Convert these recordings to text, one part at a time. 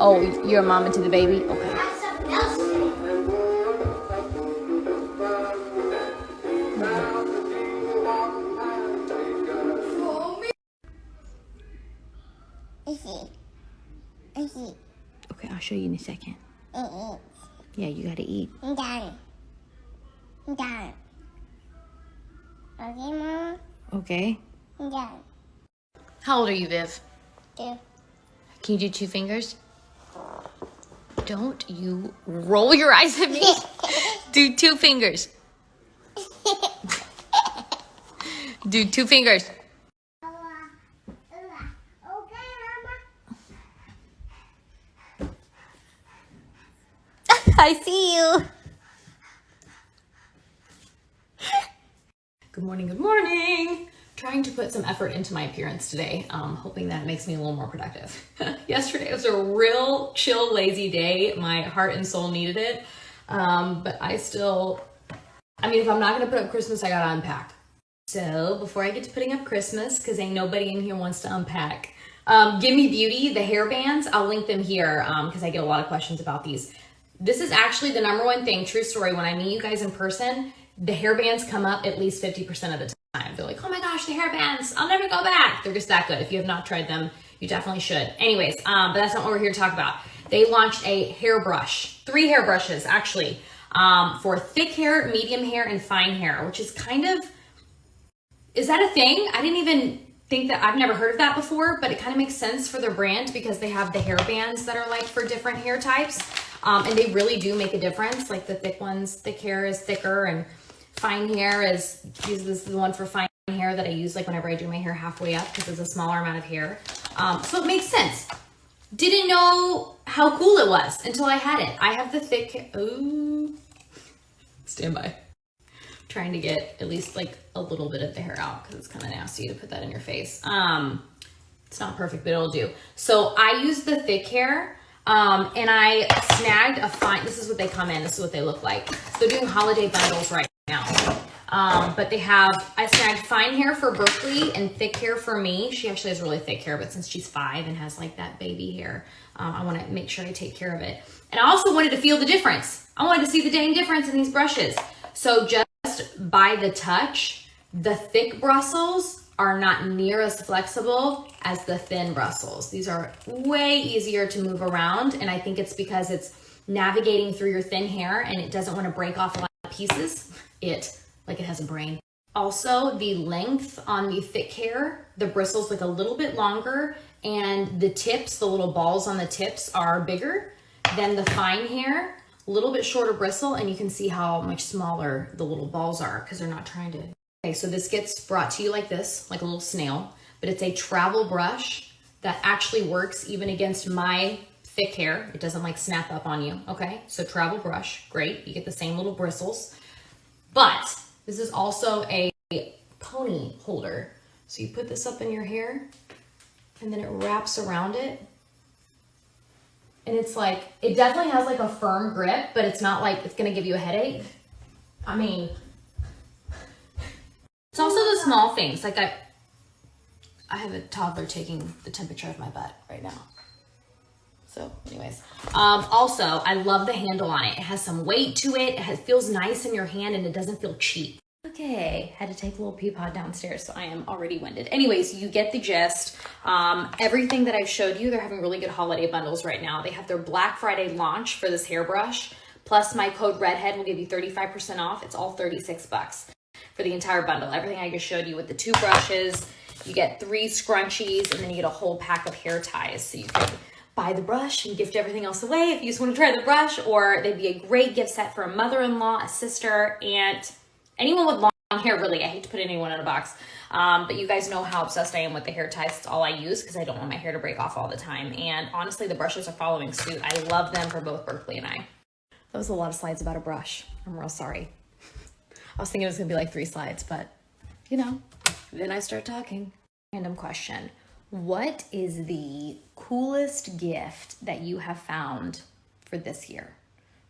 Oh, you're a mama to the baby? Okay. Okay, I'll show you in a second. Yeah, you gotta eat. I'm done. Okay, Mama? Okay. I'm done. How old are you, Viv? 2. Can you do 2 fingers? Don't you roll your eyes at me. Do 2 fingers. Do 2 fingers. I see you. Good morning, good morning. Trying to put some effort into my appearance today, hoping that makes me a little more productive. Yesterday was a real chill, lazy day. My heart and soul needed it. But if I'm not gonna put up Christmas, I gotta unpack. So before I get to putting up Christmas, because ain't nobody in here wants to unpack, Gimme Beauty, the hair bands, I'll link them here because I get a lot of questions about these. This is actually the #1 thing, true story, when I meet you guys in person, the hair bands come up at least 50% of the time. They're like, oh my gosh, the hair bands, I'll never go back. They're just that good. If you have not tried them, you definitely should. Anyways, but that's not what we're here to talk about. They launched a hairbrush, 3 hairbrushes actually, for thick hair, medium hair, and fine hair, which is is that a thing? I didn't even think that, I've never heard of that before, but it kind of makes sense for their brand because they have the hair bands that are like for different hair types. And they really do make a difference. Like the thick ones, thick hair is thicker, and fine hair this is the one for fine hair that I use like whenever I do my hair halfway up because it's a smaller amount of hair. So it makes sense. Didn't know how cool it was until I had it. I have the thick, stand by. Trying to get at least like a little bit of the hair out because it's kind of nasty to put that in your face. It's not perfect, but it'll do. So I use the thick hair. And I snagged a fine, this is what they come in, this is what they look like. So they're doing holiday bundles right now. But I snagged fine hair for Berkeley and thick hair for me. She actually has really thick hair, but since she's 5 and has like that baby hair, I want to make sure I take care of it. And I also wanted to feel the difference. I wanted to see the dang difference in these brushes. So just by the touch, the thick bristles are not near as flexible as the thin bristles. These are way easier to move around, and I think it's because it's navigating through your thin hair and it doesn't want to break off a lot of pieces. Like it has a brain. Also, the length on the thick hair, the bristles look a little bit longer, and the tips, the little balls on the tips are bigger than the fine hair. A little bit shorter bristle, and you can see how much smaller the little balls are because they're not trying to. Okay, so this gets brought to you like this, like a little snail, but it's a travel brush that actually works even against my thick hair. It doesn't like snap up on you, okay? So travel brush, great. You get the same little bristles, but this is also a pony holder. So you put this up in your hair and then it wraps around it. And it's like, it definitely has like a firm grip, but it's not like it's gonna give you a headache. I mean, it's also the small things. Like I have a toddler taking the temperature of my butt right now. So anyways, also I love the handle on it. It has some weight to it. It feels nice in your hand and it doesn't feel cheap. Okay, had to take a little pee pod downstairs, so I am already winded. Anyways, you get the gist. Everything that I've showed you, they're having really good holiday bundles right now. They have their Black Friday launch for this hairbrush, plus my code REDHEAD will give you 35% off. It's all $36 for the entire bundle. Everything I just showed you with the 2 brushes, you get 3 scrunchies, and then you get a whole pack of hair ties. So you can buy the brush and gift everything else away if you just want to try the brush, or they'd be a great gift set for a mother-in-law, a sister, aunt, anyone with long hair, really. I hate to put anyone in a box, but you guys know how obsessed I am with the hair ties. It's all I use because I don't want my hair to break off all the time. And honestly, the brushes are following suit. I love them for both Berkeley and I. That was a lot of slides about a brush. I'm real sorry. I was thinking it was gonna be like 3 slides, but you know, then I start talking. Random question. What is the coolest gift that you have found for this year?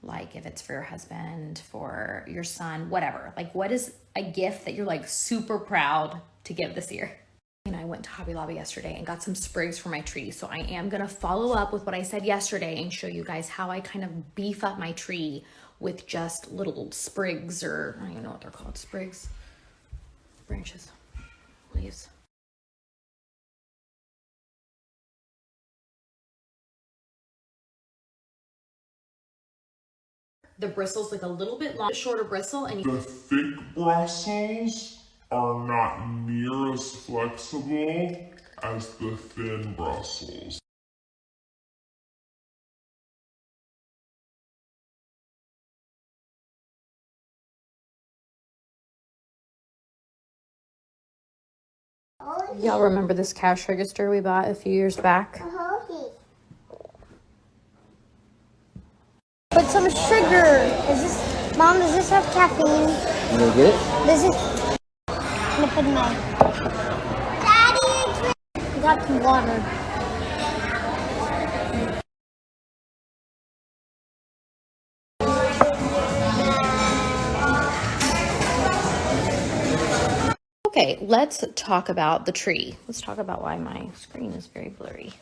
Like if it's for your husband, for your son, whatever. Like what is a gift that you're like super proud to give this year? And I went to Hobby Lobby yesterday and got some sprigs for my tree. So I am gonna follow up with what I said yesterday and show you guys how I kind of beef up my tree with just little sprigs, or I don't even know what they're called, sprigs, branches, leaves. The bristles like a little bit long, shorter bristle, and the thick bristles are not near as flexible as the thin bristles. y'all remember this cash register we bought a few years back? Put some sugar. Mom, does this have caffeine? You gonna get it? This is. I'm gonna put in my. Daddy, I got some water. Okay, let's talk about the tree. Let's talk about why my screen is very blurry.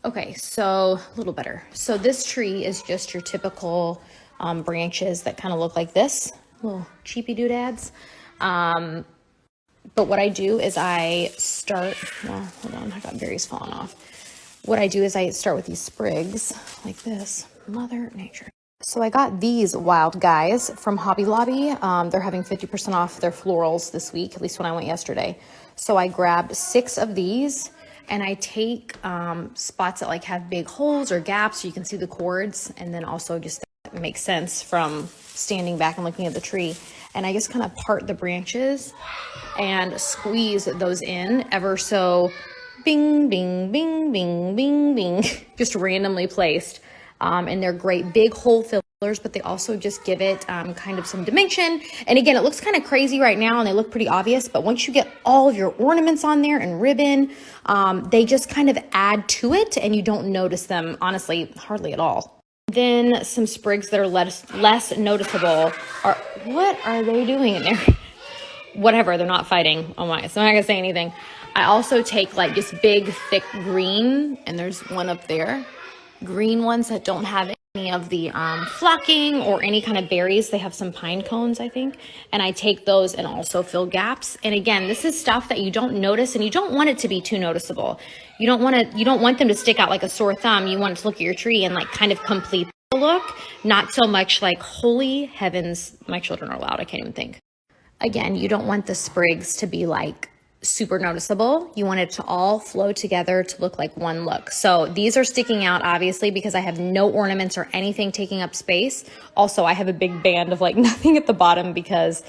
Okay, so a little better. So this tree is just your typical branches that kind of look like this, little cheapy doodads. But what I do is I start, well, hold on, I got berries falling off. What I do is I start with these sprigs like this, Mother Nature. So I got these wild guys from Hobby Lobby. They're having 50% off their florals this week, at least when I went yesterday. So I grabbed 6 of these, and I take spots that like have big holes or gaps so you can see the cords, and then also just that makes sense from standing back and looking at the tree. And I just kind of part the branches and squeeze those in ever so bing, bing, bing, bing, bing, bing, just randomly placed. And they're great big hole fillers, but they also just give it kind of some dimension. And again, it looks kind of crazy right now and they look pretty obvious, but once you get all of your ornaments on there and ribbon, they just kind of add to it and you don't notice them, honestly, hardly at all. Then some sprigs that are less noticeable are, what are they doing in there? Whatever, they're not fighting. Oh my, so I'm not gonna say anything. I also take like just big, thick green, and there's one up there. Green ones that don't have any of the flocking or any kind of berries. They have some pine cones, I think. And I take those and also fill gaps. And again, this is stuff that you don't notice and you don't want it to be too noticeable. You don't want them to stick out like a sore thumb. You want to look at your tree and like kind of complete the look. Not so much like, holy heavens, my children are loud. I can't even think. Again, you don't want the sprigs to be like super noticeable. You want it to all flow together to look like one look. So these are sticking out obviously because I have no ornaments or anything taking up space. Also, I have a big band of like nothing at the bottom because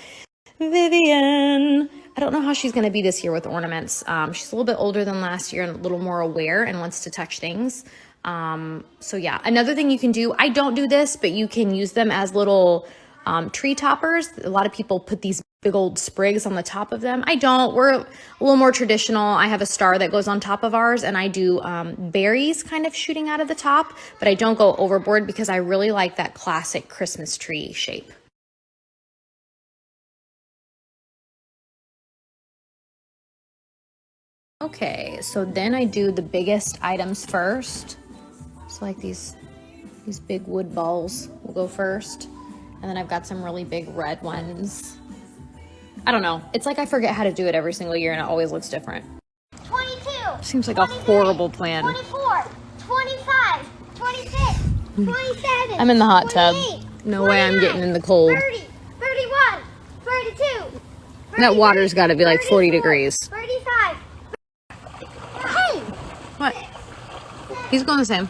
Vivian, I don't know how she's going to be this year with ornaments. She's a little bit older than last year and a little more aware and wants to touch things. So yeah, another thing you can do, I don't do this, but you can use them as little tree toppers. A lot of people put these big old sprigs on the top of them. I don't. We're a little more traditional. I have a star that goes on top of ours, and I do berries kind of shooting out of the top, but I don't go overboard because I really like that classic Christmas tree shape. Okay, so then I do the biggest items first. So like these big wood balls will go first. And then I've got some really big red ones. I don't know. It's like I forget how to do it every single year and it always looks different. 22. Seems like a horrible plan. 24. 25. 26. 27. I'm in the hot tub. 28, No way I'm getting in the cold. 30. 31. 32. That water's got to be like 40 degrees. 35. Hey! What? He's going the same.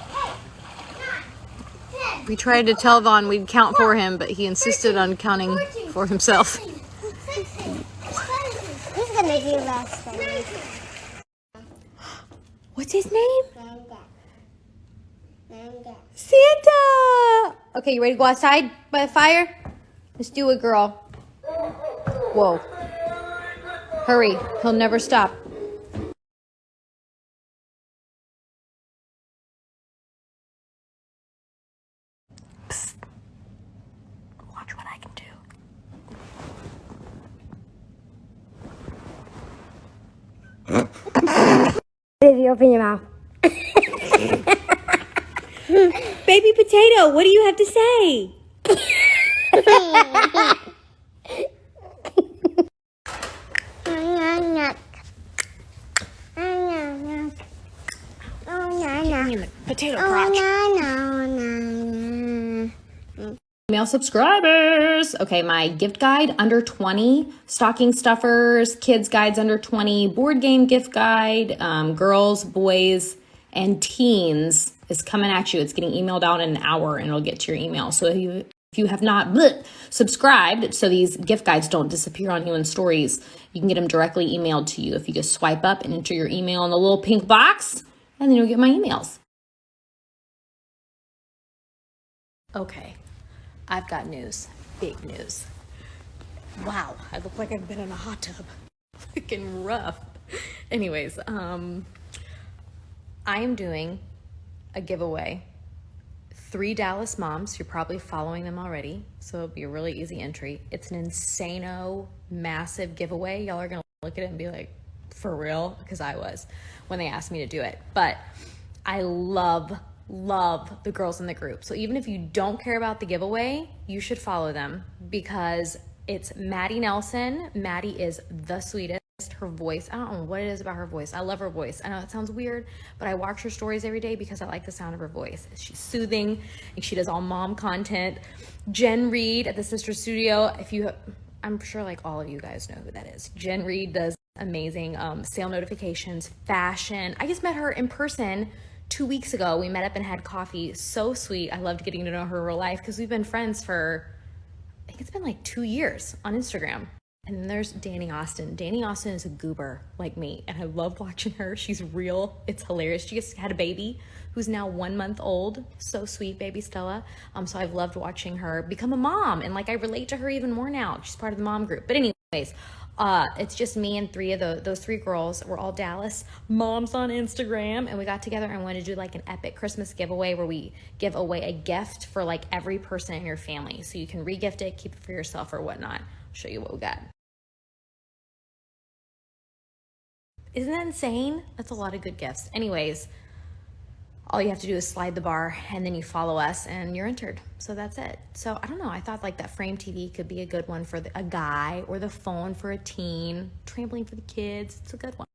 We tried to tell Vaughn we'd count for him, but he insisted on counting for himself. He's gonna do last time. What's his name? Santa! Okay, you ready to go outside by the fire? Let's do it, girl. Whoa. Hurry, he'll never stop. Psst. Watch what I can do. If you open your mouth. Baby potato, what do you have to say? Potato crotch. Email subscribers. Okay, my gift guide under 20, stocking stuffers, kids guides under 20, board game gift guide, girls, boys, and teens is coming at you. It's getting emailed out in an hour and it'll get to your email. So if you have not subscribed, so these gift guides don't disappear on you in stories, you can get them directly emailed to you if you just swipe up and enter your email in the little pink box, and then you'll get my emails. Okay, I've got news, big news. Wow, I look like I've been in a hot tub. Freaking rough. Anyways, I am doing a giveaway. 3 Dallas moms, you're probably following them already, so it'll be a really easy entry. It's an insano, massive giveaway. Y'all are gonna look at it and be like, for real? Because I was when they asked me to do it. But I love the girls in the group. So even if you don't care about the giveaway, you should follow them because it's Maddie Nelson. Maddie is the sweetest. Her voice, I don't know what it is about her voice. I love her voice. I know it sounds weird, but I watch her stories every day because I like the sound of her voice. She's soothing and she does all mom content. Jen Reed at the Sister Studio. I'm sure like all of you guys know who that is. Jen Reed does amazing sale notifications, fashion. I just met her in person 2 weeks ago. We met up and had coffee. So sweet. I loved getting to know her in real life because we've been friends for, I think it's been like 2 years on Instagram. And then there's Danny Austin. Danny Austin is a goober like me, and I love watching her. She's real. It's hilarious. She just had a baby who's now 1 month old. So sweet, baby Stella. So I've loved watching her become a mom, and like I relate to her even more now. She's part of the mom group. But anyways, it's just me and those 3 girls. We're all Dallas moms on Instagram, and we got together and wanted to do like an epic Christmas giveaway where we give away a gift for like every person in your family. So you can re-gift it, keep it for yourself or whatnot. I'll show you what we got. Isn't that insane? That's a lot of good gifts. Anyways, all you have to do is slide the bar and then you follow us and you're entered. So that's it. So I don't know. I thought like that frame TV could be a good one for a guy, or the phone for a teen, trampoline for the kids. It's a good one.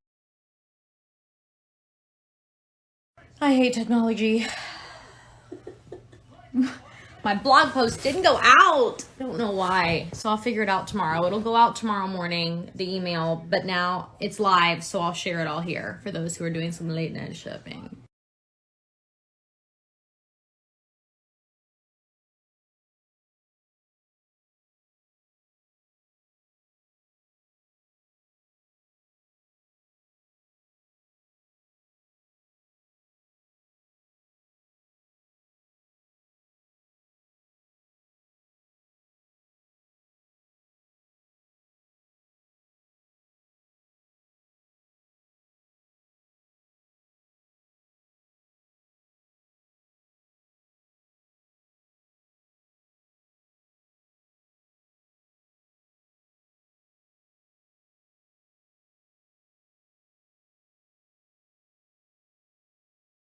I hate technology. My blog post didn't go out. I don't know why. So I'll figure it out tomorrow. It'll go out tomorrow morning, the email, but now it's live, so I'll share it all here for those who are doing some late night shopping.